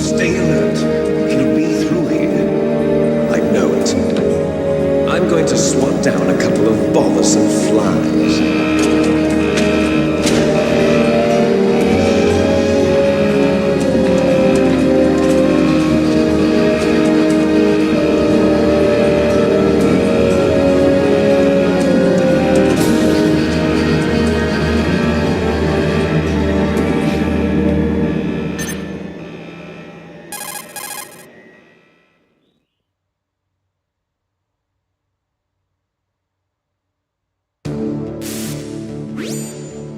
Stay alert. It'll be through here. I know it. I'm going to swat down a couple of bothersome flies.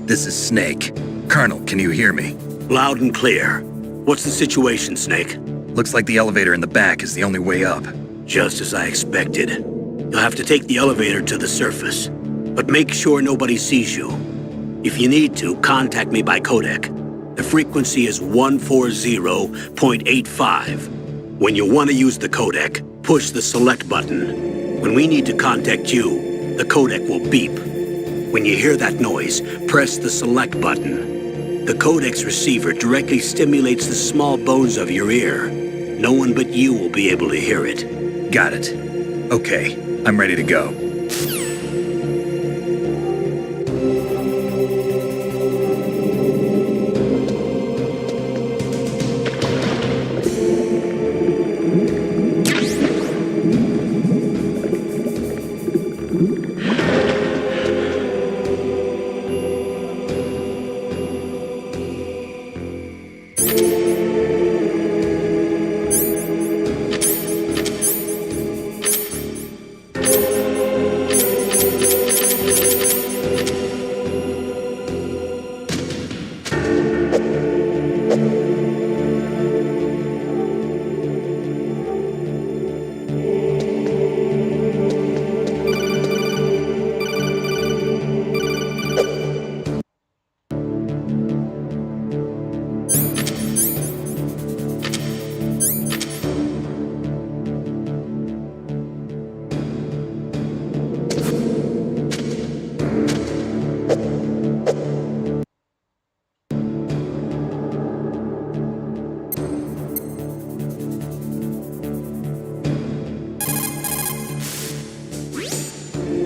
This is Snake. Colonel, can you hear me? Loud and clear. What's the situation, Snake? Looks like the elevator in the back is the only way up. Just as I expected. You'll have to take the elevator to the surface. But make sure nobody sees you. If you need to, contact me by codec. The frequency is 140.85. When you want to use the codec, push the select button. When we need to contact you, the codec will beep. When you hear that noise, press the select button. The codec's receiver directly stimulates the small bones of your ear. No one but you will be able to hear it. Got it. Okay, I'm ready to go.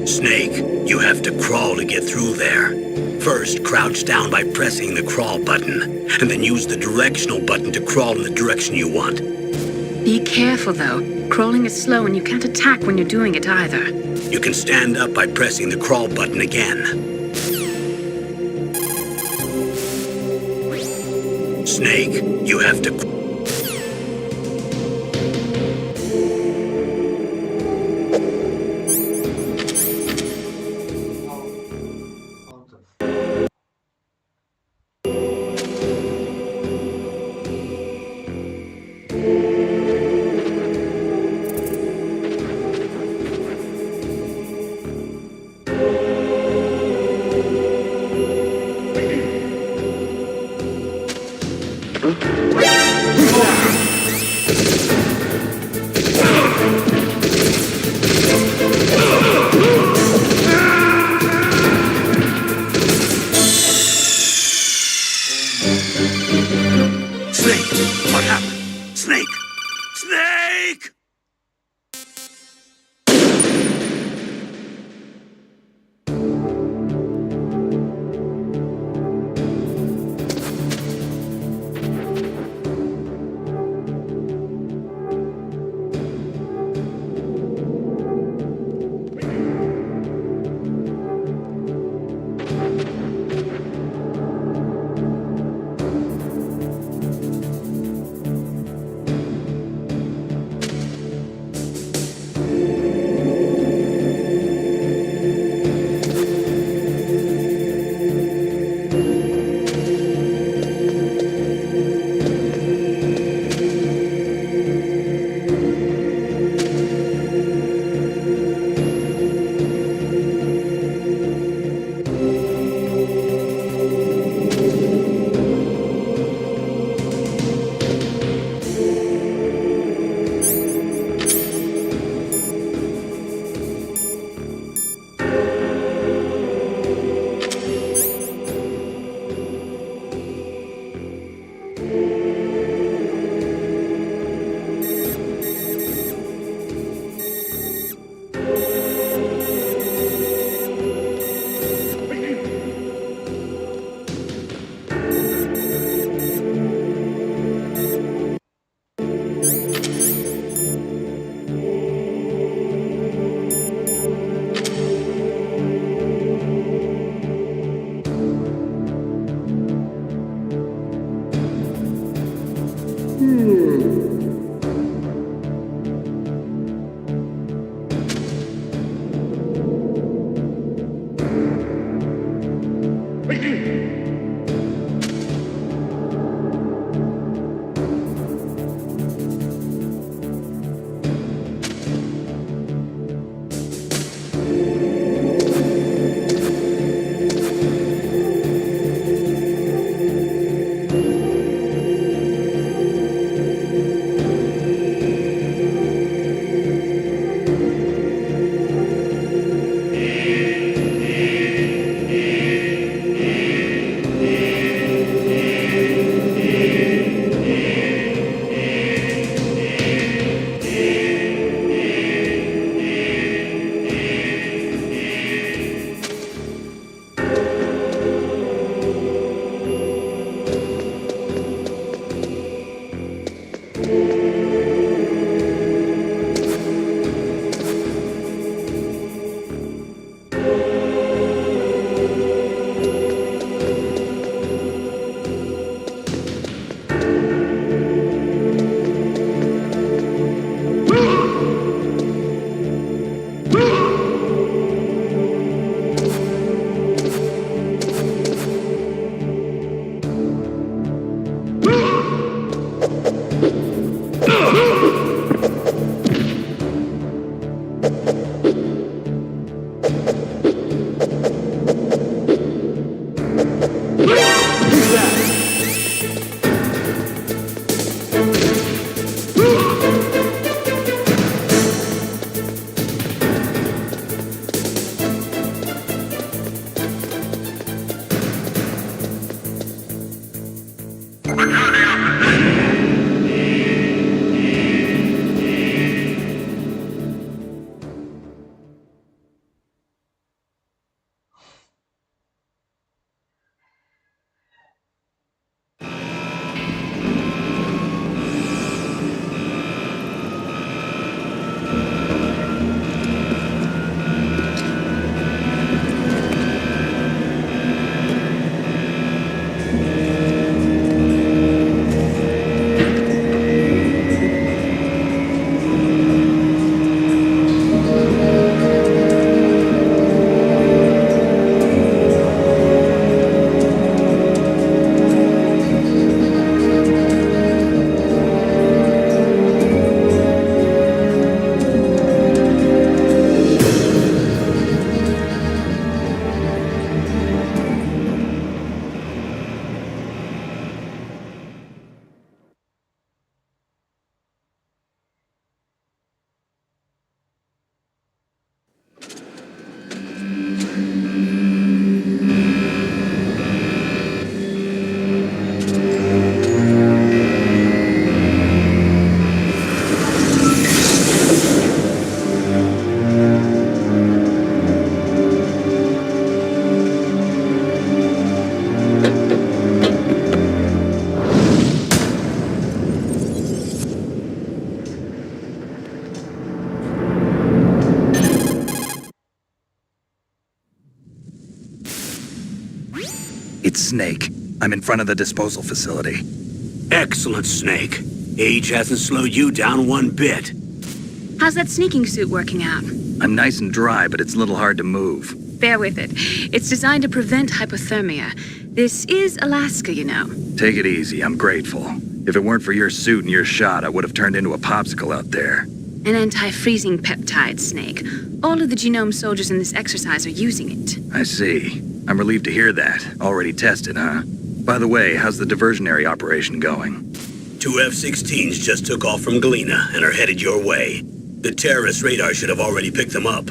Snake, you have to crawl to get through there. First, crouch down by pressing the crawl button, and then use the directional button to crawl in the direction you want. Be careful, though. Crawling is slow and you can't attack when you're doing it either. You can stand up by pressing the crawl button again. Snake, you have to... It's Snake. I'm in front of the disposal facility. Excellent, Snake. Age hasn't slowed you down one bit. How's that sneaking suit working out? I'm nice and dry, but it's a little hard to move. Bear with it. It's designed to prevent hypothermia. This is Alaska, you know. Take it easy, I'm grateful. If it weren't for your suit and your shot, I would have turned into a popsicle out there. An anti-freezing peptide, Snake. All of the genome soldiers in this exercise are using it. I see. I'm relieved to hear that. Already tested, huh? By the way, how's the diversionary operation going? 2 F-16s just took off from Galena and are headed your way. The terrorist radar should have already picked them up.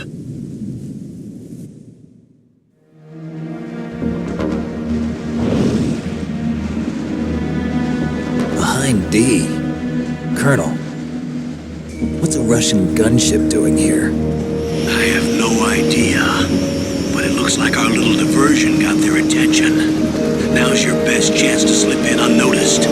Behind D. Colonel, what's a Russian gunship doing here? I have no idea, but it looks like our little diversion got their attention. Now's your best chance to slip in unnoticed.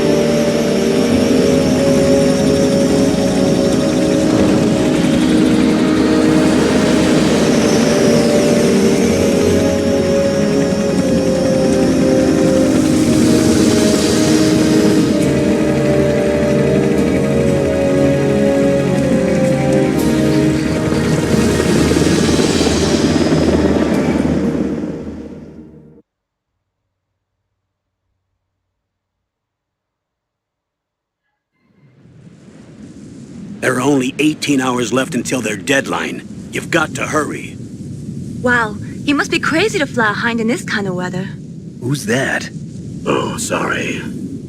There are only 18 hours left until their deadline. You've got to hurry. Wow, you must be crazy to fly hind in this kind of weather. Who's that? Oh, sorry.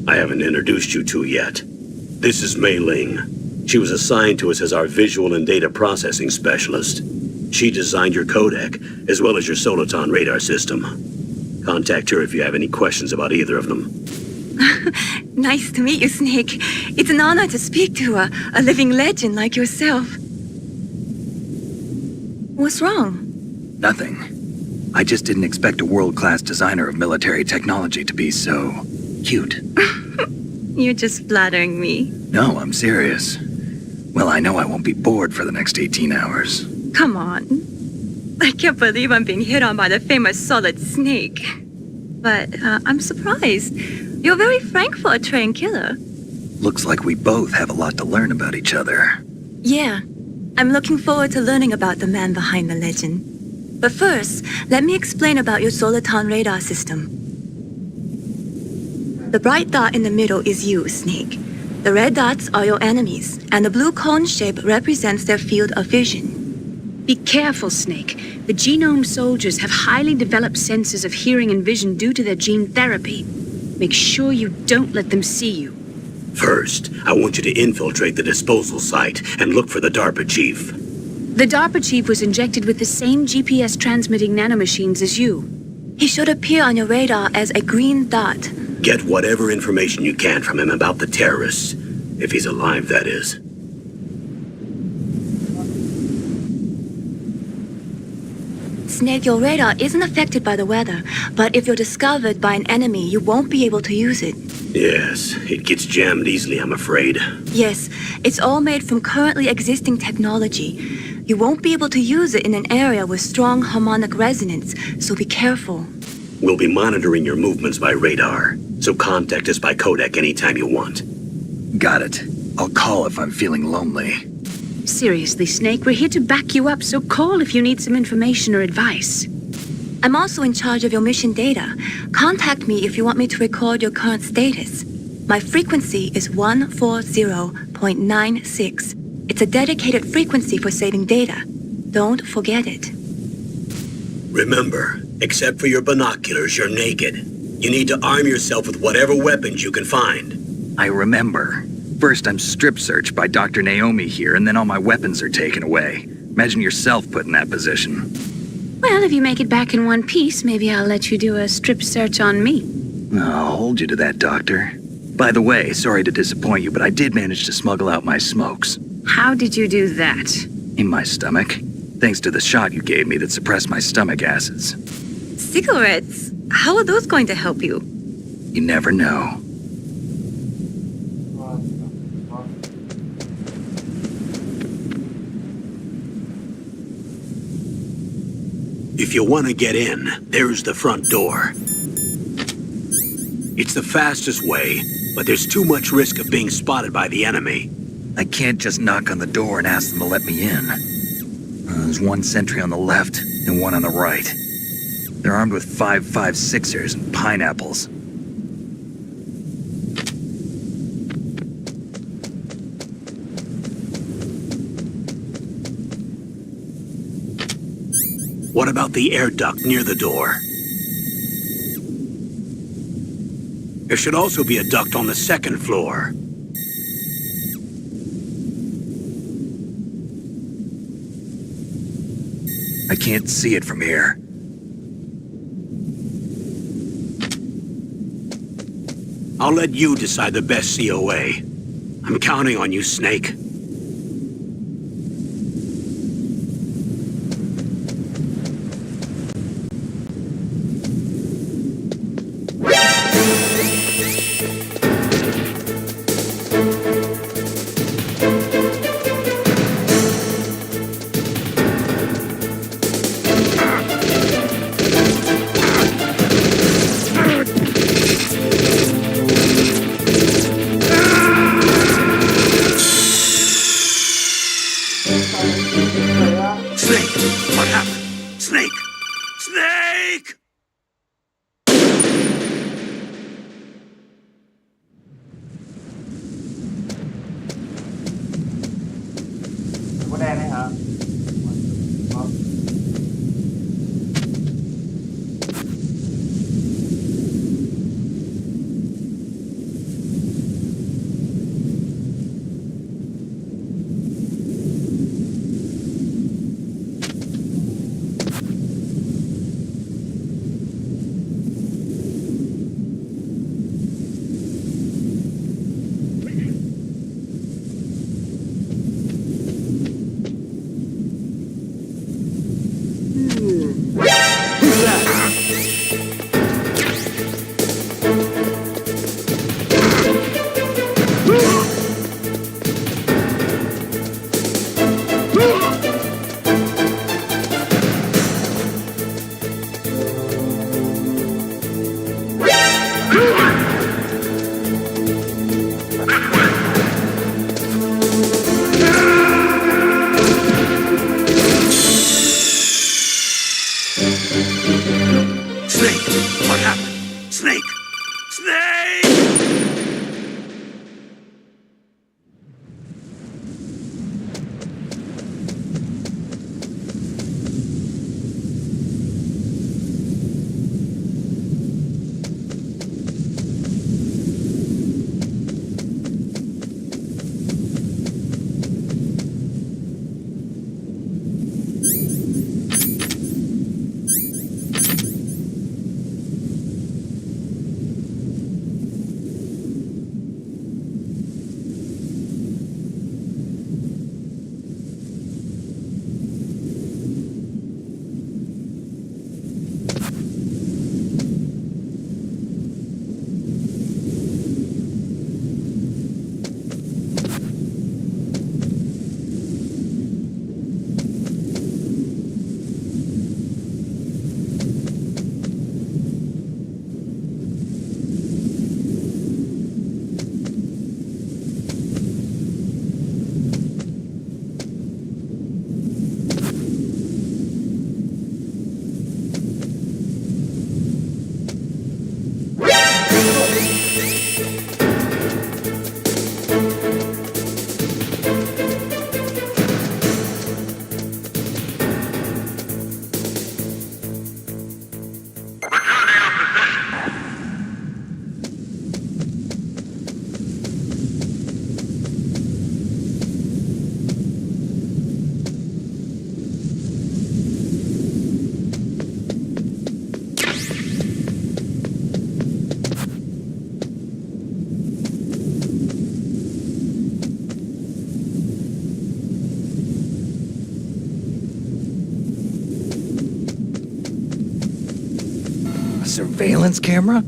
I haven't introduced you to yet. This is Mei Ling. She was assigned to us as our visual and data processing specialist. She designed your codec, as well as your Soliton radar system. Contact her if you have any questions about either of them. Nice to meet you, Snake. It's an honor to speak to a living legend like yourself. What's wrong? Nothing. I just didn't expect a world-class designer of military technology to be so cute. You're just flattering me. No, I'm serious. Well, I know I won't be bored for the next 18 hours. Come on. I can't believe I'm being hit on by the famous Solid Snake. But I'm surprised. You're very frank for a trained killer. Looks like we both have a lot to learn about each other. Yeah, I'm looking forward to learning about the man behind the legend. But first, let me explain about your Soliton radar system. The bright dot in the middle is you, Snake. The red dots are your enemies, and the blue cone shape represents their field of vision. Be careful, Snake. The genome soldiers have highly developed senses of hearing and vision due to their gene therapy. Make sure you don't let them see you. First, I want you to infiltrate the disposal site and look for the DARPA chief. The DARPA chief was injected with the same GPS transmitting nanomachines as you. He should appear on your radar as a green dot. Get whatever information you can from him about the terrorists. If he's alive, that is. Snake, your radar isn't affected by the weather, but if you're discovered by an enemy, you won't be able to use it. Yes, it gets jammed easily, I'm afraid. Yes, it's all made from currently existing technology. You won't be able to use it in an area with strong harmonic resonance, so be careful. We'll be monitoring your movements by radar, so contact us by codec anytime you want. Got it. I'll call if I'm feeling lonely. Seriously, Snake, we're here to back you up, so call if you need some information or advice. I'm also in charge of your mission data. Contact me if you want me to record your current status. My frequency is 140.96. It's a dedicated frequency for saving data. Don't forget it. Remember, except for your binoculars, you're naked. You need to arm yourself with whatever weapons you can find. I remember. First, I'm strip searched by Dr. Naomi here, and then all my weapons are taken away. Imagine yourself put in that position. Well, if you make it back in one piece, maybe I'll let you do a strip search on me. I'll hold you to that, Doctor. By the way, sorry to disappoint you, but I did manage to smuggle out my smokes. How did you do that? In my stomach. Thanks to the shot you gave me that suppressed my stomach acids. Cigarettes? How are those going to help you? You never know. If you want to get in, there's the front door. It's the fastest way, but there's too much risk of being spotted by the enemy. I can't just knock on the door and ask them to let me in. There's one sentry on the left and one on the right. They're armed with 5.56ers and pineapples. What about the air duct near the door? There should also be a duct on the second floor. I can't see it from here. I'll let you decide the best COA. I'm counting on you, Snake. Snake! What happened? Snake! Snake! Có đen đấy hả? Snake! What happened? Snake! Snake! A surveillance camera?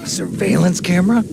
A surveillance camera?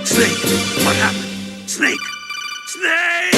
Snake! What happened? Snake! Snake!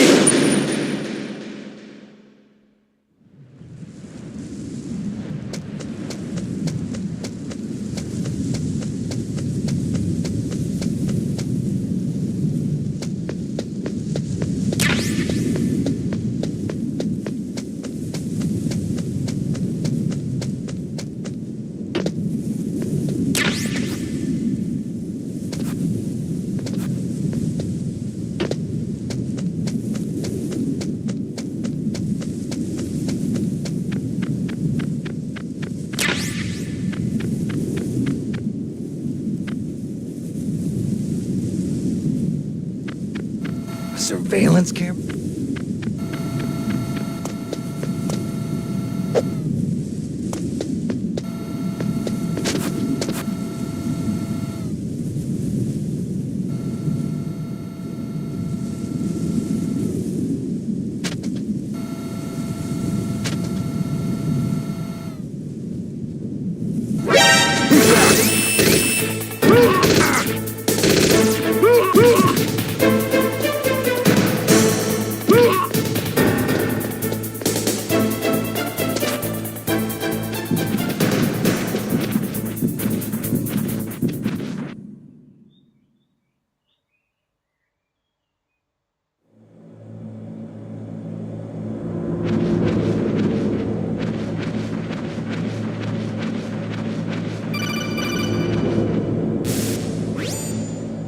A surveillance camera?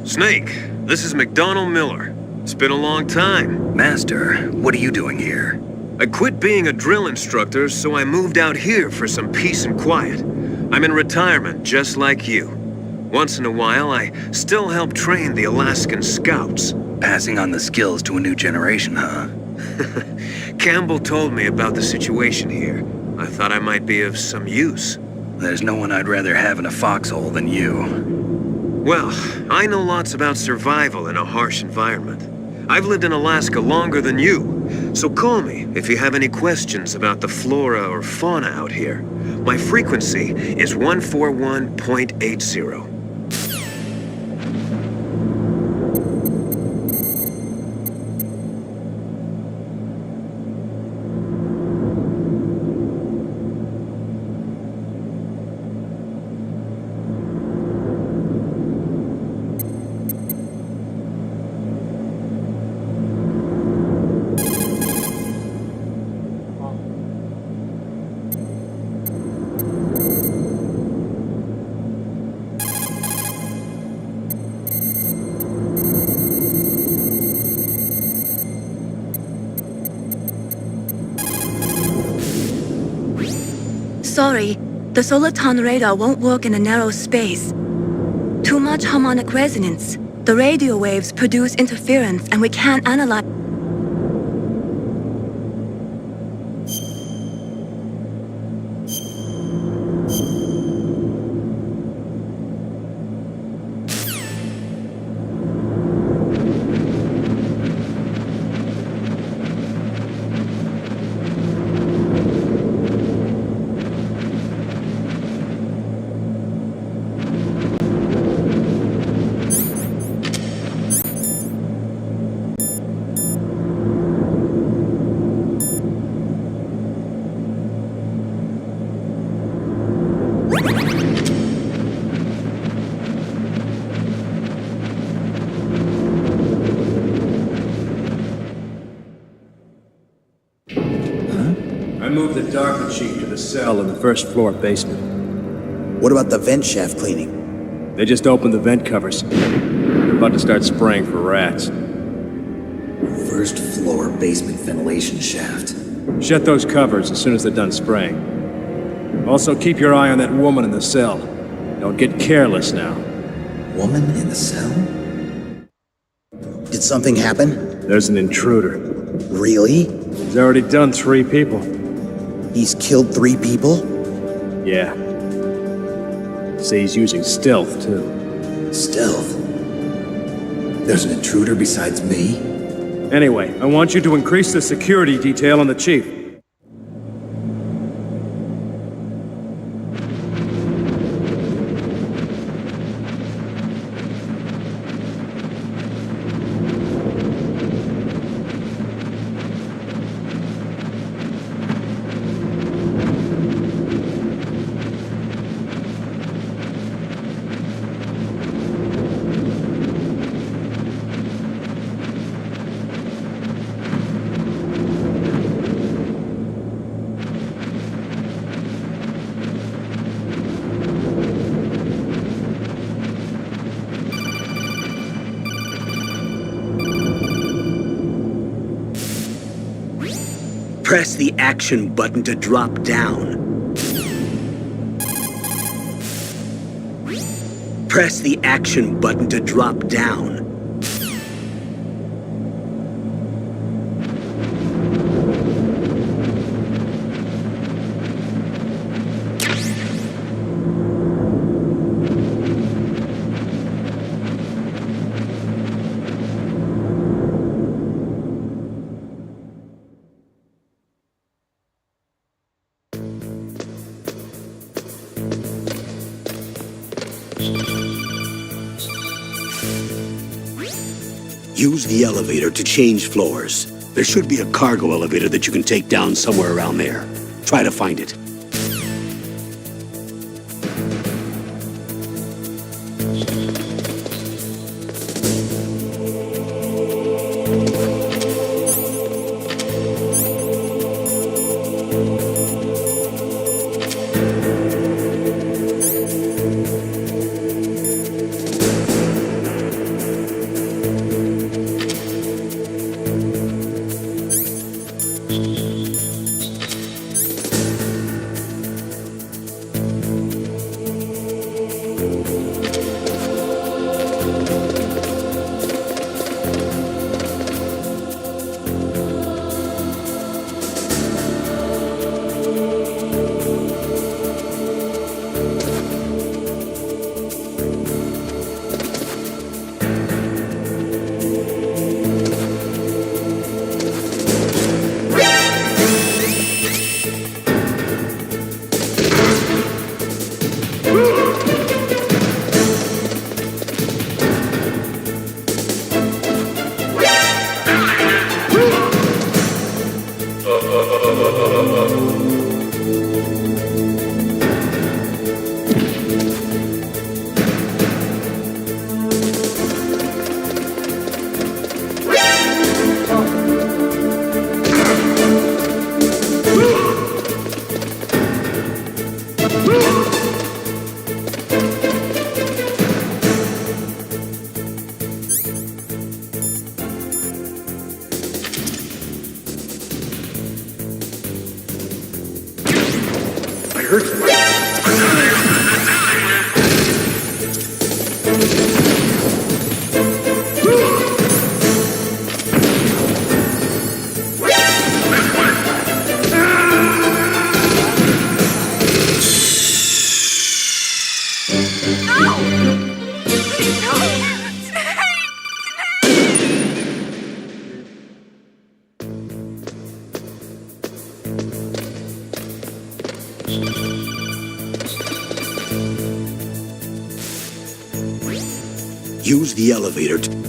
Snake, this is McDonald Miller. It's been a long time. Master, what are you doing here? I quit being a drill instructor, so I moved out here for some peace and quiet. I'm in retirement, just like you. Once in a while, I still help train the Alaskan Scouts. Passing on the skills to a new generation, huh? Campbell told me about the situation here. I thought I might be of some use. There's no one I'd rather have in a foxhole than you. Well, I know lots about survival in a harsh environment. I've lived in Alaska longer than you, so call me if you have any questions about the flora or fauna out here. My frequency is 141.80. Sorry, the Soliton radar won't work in a narrow space. Too much harmonic resonance. The radio waves produce interference and we can't analyze. I moved the Darker Chief to the cell in the first floor basement. What about the vent shaft cleaning? They just opened the vent covers. They're about to start spraying for rats. First floor basement ventilation shaft. Shut those covers as soon as they're done spraying. Also, keep your eye on that woman in the cell. Don't get careless now. Woman in the cell? Did something happen? There's an intruder. Really? He's already done 3 people. He's killed 3 people? Yeah. Say he's using stealth, too. Stealth? There's an intruder besides me? Anyway, I want you to increase the security detail on the Chief. Press the action button to drop down. Press the action button to drop down. Use the elevator to change floors. There should be a cargo elevator that you can take down somewhere around there. Try to find it. Use the elevator to...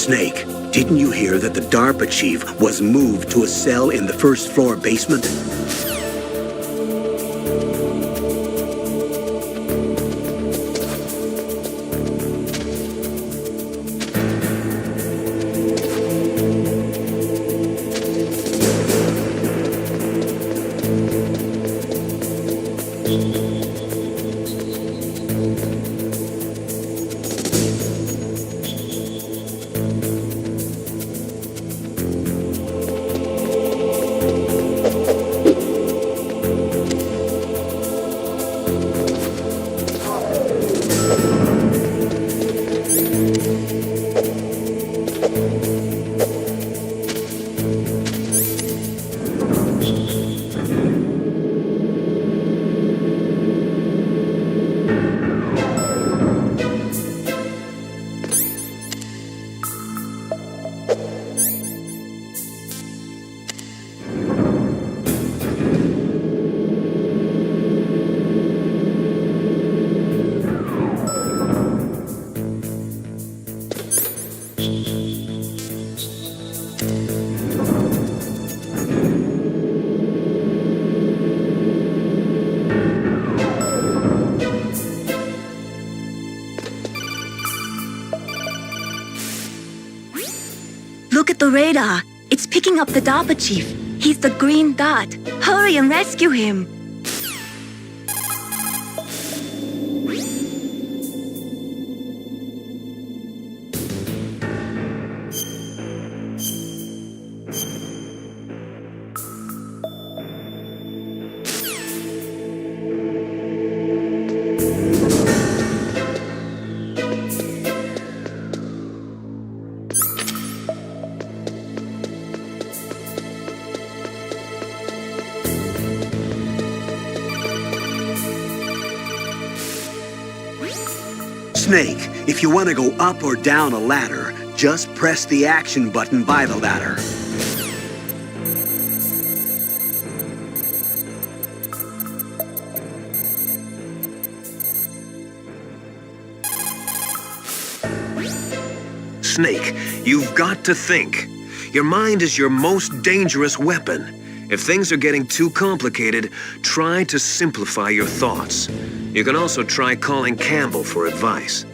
Snake, didn't you hear that the DARPA chief was moved to a cell in the first floor basement? Look at the radar. It's picking up the DARPA chief. He's the green dot. Hurry and rescue him. Snake, if you want to go up or down a ladder, just press the action button by the ladder. Snake, you've got to think. Your mind is your most dangerous weapon. If things are getting too complicated, try to simplify your thoughts. You can also try calling Campbell for advice.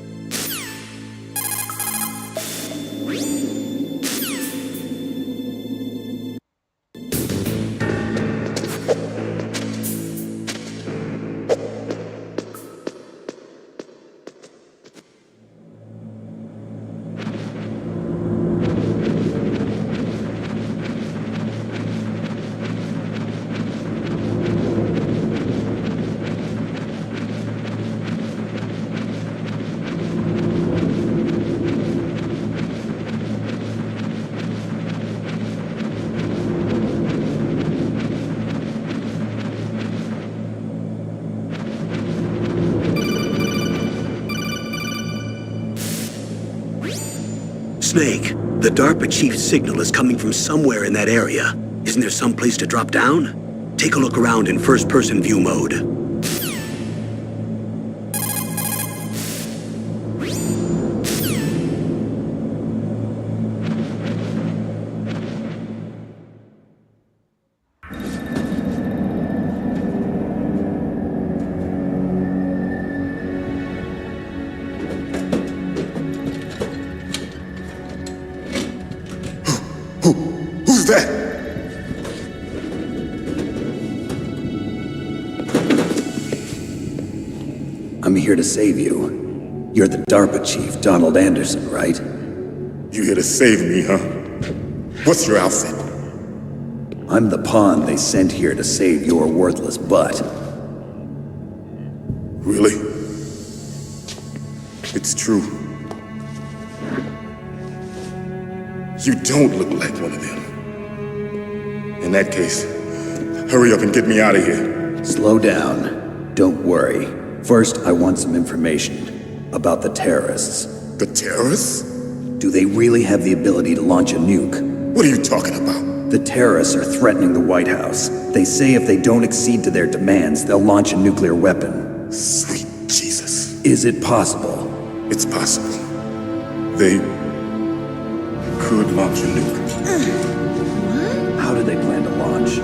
Snake, the DARPA chief's signal is coming from somewhere in that area. Isn't there some place to drop down? Take a look around in first-person view mode. Who's that? I'm here to save you. You're the DARPA chief, Donald Anderson, right? You here to save me, huh? What's your outfit? I'm the pawn they sent here to save your worthless butt. Really? It's true. You don't look like one of them. In that case, hurry up and get me out of here. Slow down. Don't worry. First, I want some information about the terrorists. The terrorists? Do they really have the ability to launch a nuke? What are you talking about? The terrorists are threatening the White House. They say if they don't accede to their demands, they'll launch a nuclear weapon. Sweet Jesus. Is it possible? It's possible. They could launch a nuke. How do they plan to launch?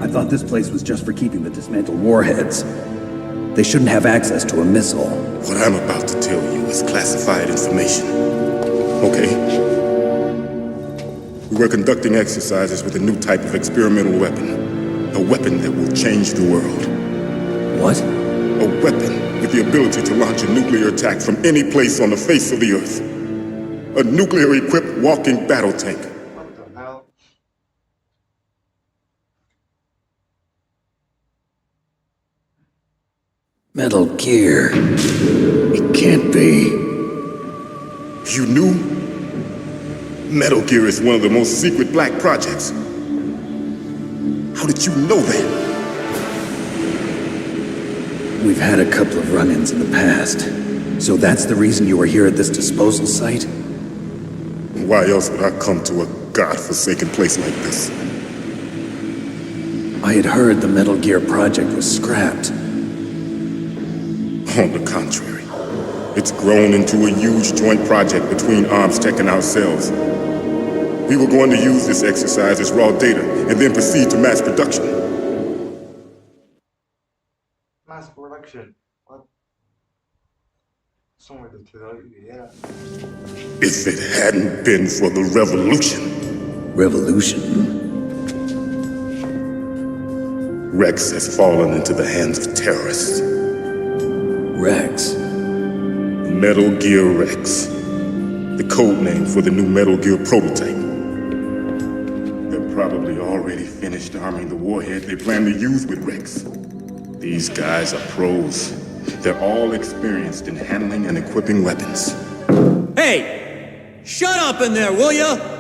I thought this place was just for keeping the dismantled warheads. They shouldn't have access to a missile. What I'm about to tell you is classified information. Okay? We were conducting exercises with a new type of experimental weapon. A weapon that will change the world. What? A weapon with the ability to launch a nuclear attack from any place on the face of the Earth. A nuclear-equipped walking battle tank. What the hell? Metal Gear. It can't be. You knew? Metal Gear is one of the most secret black projects. How did you know that? We've had a couple of run-ins in the past. So that's the reason you were here at this disposal site? Why else would I come to a godforsaken place like this? I had heard the Metal Gear project was scrapped. On the contrary, it's grown into a huge joint project between ArmsTech and ourselves. We were going to use this exercise as raw data and then proceed to mass production. Mass production. What? Somewhere to tell you, yeah. If it hadn't been for the revolution, Revolution? Rex has fallen into the hands of terrorists. Rex? Metal Gear Rex. The code name for the new Metal Gear prototype. They're probably already finished arming the warhead they plan to use with Rex. These guys are pros. They're all experienced in handling and equipping weapons. Hey! Shut up in there, will ya?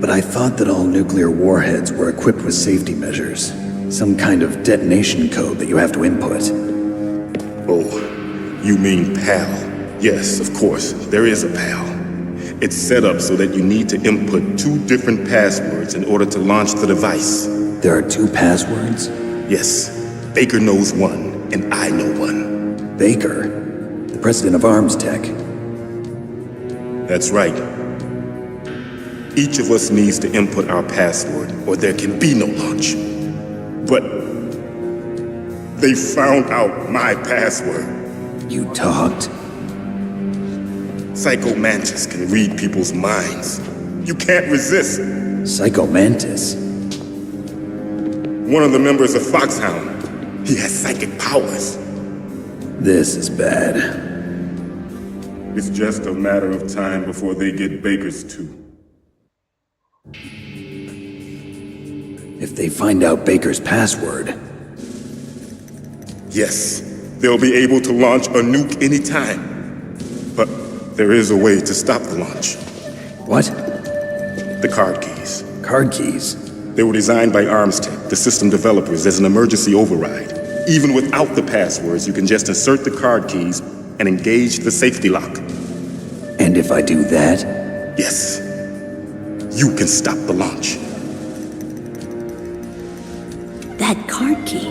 But I thought that all nuclear warheads were equipped with safety measures. Some kind of detonation code that you have to input. Oh, you mean PAL? Yes, of course, there is a PAL. It's set up so that you need to input 2 different passwords in order to launch the device. There are 2 passwords? Yes, Baker knows one, and I know one. Baker? The president of Arms Tech? That's right. Each of us needs to input our password, or there can be no launch. But they found out my password. You talked? Psycho Mantis can read people's minds. You can't resist. Psycho Mantis? One of the members of Foxhound. He has psychic powers. This is bad. It's just a matter of time before they get Baker's too. If they find out Baker's password... Yes, they'll be able to launch a nuke anytime. But there is a way to stop the launch. What? The card keys. Card keys? They were designed by Arms Tech, the system developers, as an emergency override. Even without the passwords, you can just insert the card keys and engage the safety lock. And if I do that? Yes. You can stop the launch. That card key.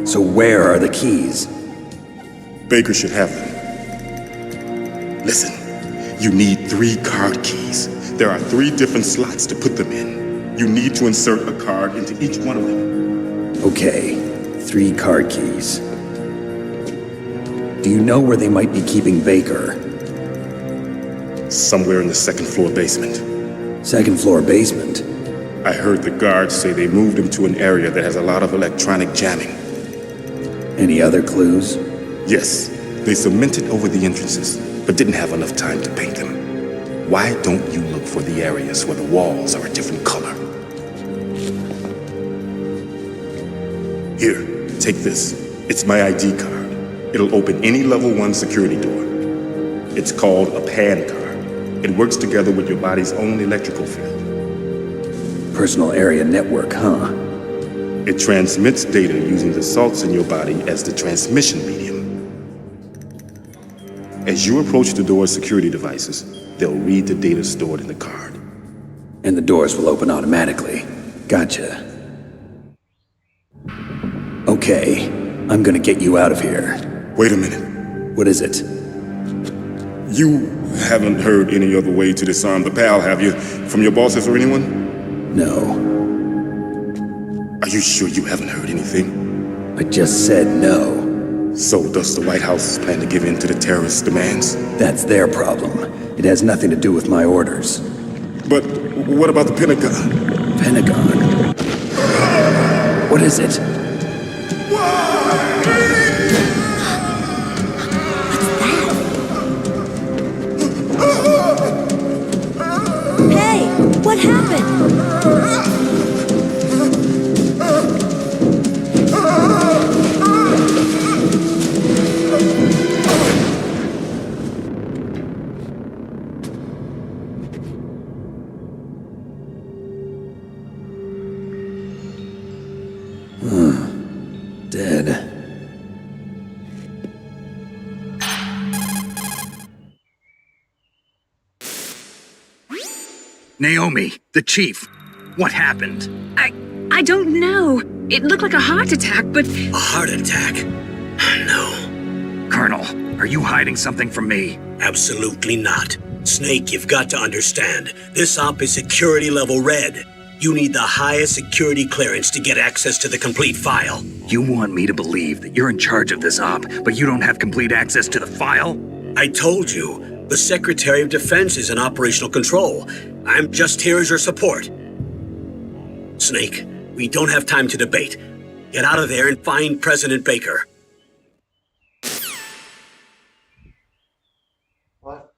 So where are the keys? Baker should have them. Listen, you need 3 card keys. There are 3 different slots to put them in. You need to insert a card into each one of them. Okay, 3 card keys. Do you know where they might be keeping Baker? Somewhere in the 2nd floor basement. 2nd floor basement? I heard the guards say they moved him to an area that has a lot of electronic jamming. Any other clues? Yes, they cemented over the entrances, but didn't have enough time to paint them. Why don't you look for the areas where the walls are a different color? Here, take this. It's my ID card. It'll open any level 1 security door. It's called a PAN card. It works together with your body's own electrical field. Personal area network, huh? It transmits data using the salts in your body as the transmission medium. As you approach the door's security devices, they'll read the data stored in the card. And the doors will open automatically. Gotcha. Okay, I'm gonna get you out of here. Wait a minute. What is it? You haven't heard any other way to disarm the PAL, have you? From your bosses or anyone? No. Are you sure you haven't heard anything? I just said no. So does the White House plan to give in to the terrorists' demands? That's their problem. It has nothing to do with my orders. But what about the Pentagon? Pentagon? What is it? Hey, what happened? Dead. Naomi, the chief. What happened? I don't know. It looked like a heart attack, but... A heart attack? No. Colonel, are you hiding something from me? Absolutely not. Snake, you've got to understand. This op is security level red. You need the highest security clearance to get access to the complete file. You want me to believe that you're in charge of this op, but you don't have complete access to the file? I told you, the Secretary of Defense is in operational control. I'm just here as your support. Snake, we don't have time to debate. Get out of there and find President Baker. What?